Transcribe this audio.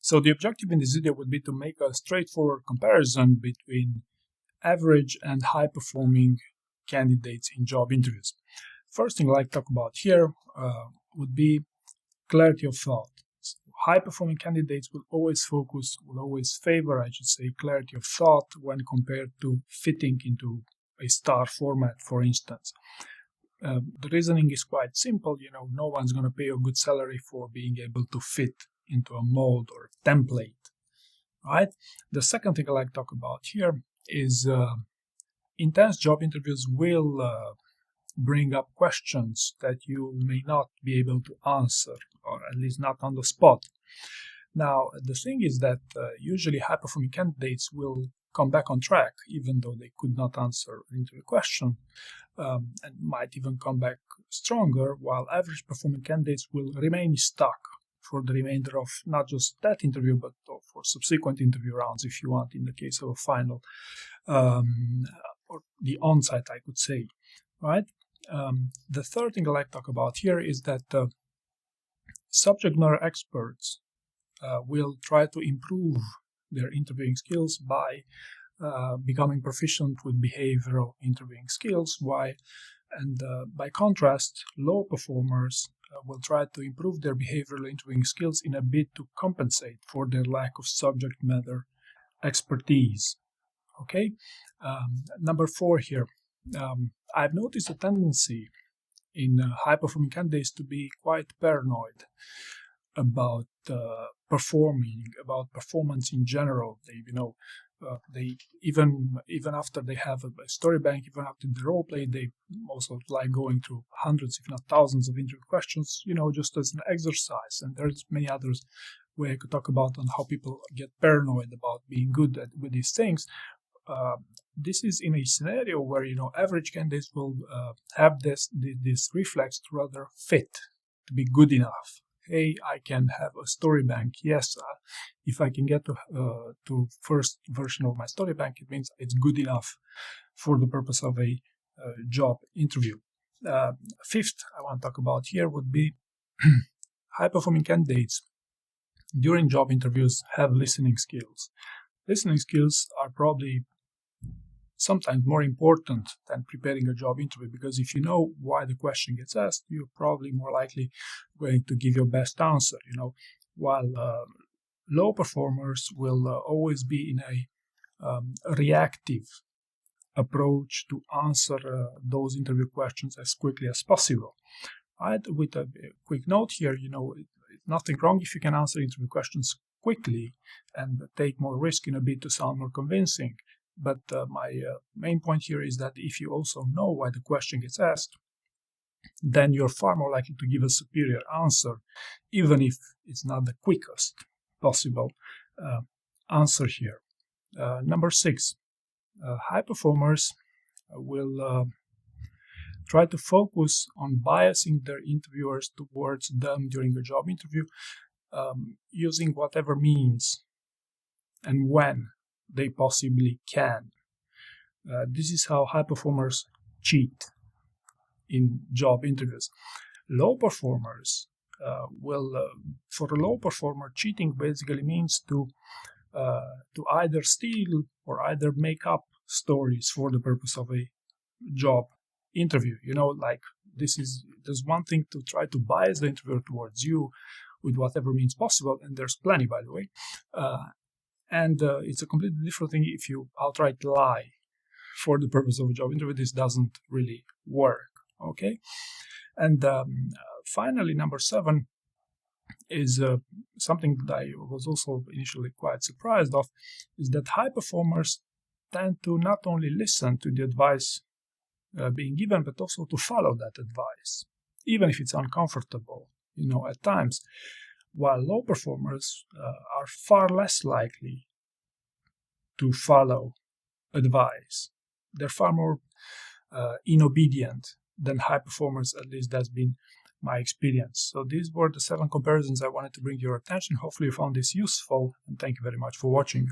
So the objective in this video would be to make a straightforward comparison between average and high-performing candidates in job interviews. First thing I'd like to talk about here would be clarity of thought. So high-performing candidates will always favor, clarity of thought when compared to fitting into a star format, for instance. The reasoning is quite simple. No one's going to pay a good salary for being able to fit into a mold or a template, right? The second thing I'd like to talk about here is intense job interviews will bring up questions that you may not be able to answer, or at least not on the spot. Now, the thing is that usually high-performing candidates will come back on track, even though they could not answer an interview question, and might even come back stronger, while average-performing candidates will remain stuck for the remainder of not just that interview, but for subsequent interview rounds, if you want, in the case of a final, or the on-site, I could say, right? The third thing I'd like to talk about here is that subject matter experts will try to improve their interviewing skills by becoming proficient with behavioral interviewing skills, by contrast, low performers will try to improve their behavioral interviewing skills in a bid to compensate for their lack of subject matter expertise. Okay, number 4 here. I've noticed a tendency in high-performing candidates to be quite paranoid about performance in general. They even after they have a story bank, even after the role play, they also like going through hundreds, if not thousands, of interview questions, just as an exercise. And there's many others where I could talk about on how people get paranoid about being good with these things. This is in a scenario where average candidates will have this reflex to rather fit, to be good enough. Hey, I can have a story bank. Yes, if I can get to first version of my story bank, it means it's good enough for the purpose of a job interview. Fifth, I want to talk about here would be high-performing candidates during job interviews have listening skills. Listening skills are probably sometimes more important than preparing a job interview, because if you know why the question gets asked, you're probably more likely going to give your best answer, while low performers will always be in a reactive approach to answer those interview questions as quickly as possible. Right? With a quick note here, nothing wrong if you can answer interview questions quickly and take more risk in a bid to sound more convincing. But my main point here is that if you also know why the question gets asked, then you're far more likely to give a superior answer, even if it's not the quickest possible answer here. Number 6, high performers will try to focus on biasing their interviewers towards them during a job interview, using whatever means and when they possibly can. This is how high performers cheat in job interviews. Low performers for a low performer, cheating basically means to either steal or either make up stories for the purpose of a job interview. There's one thing to try to bias the interviewer towards you with whatever means possible, and there's plenty, by the way. And it's a completely different thing if you outright lie for the purpose of a job interview. This doesn't really work, okay? And finally, number 7 is something that I was also initially quite surprised of, is that high performers tend to not only listen to the advice being given, but also to follow that advice, even if it's uncomfortable, at times. While low performers are far less likely to follow advice. They're far more inobedient than high performers, at least that's been my experience. So these were the 7 comparisons I wanted to bring to your attention. Hopefully you found this useful, and thank you very much for watching.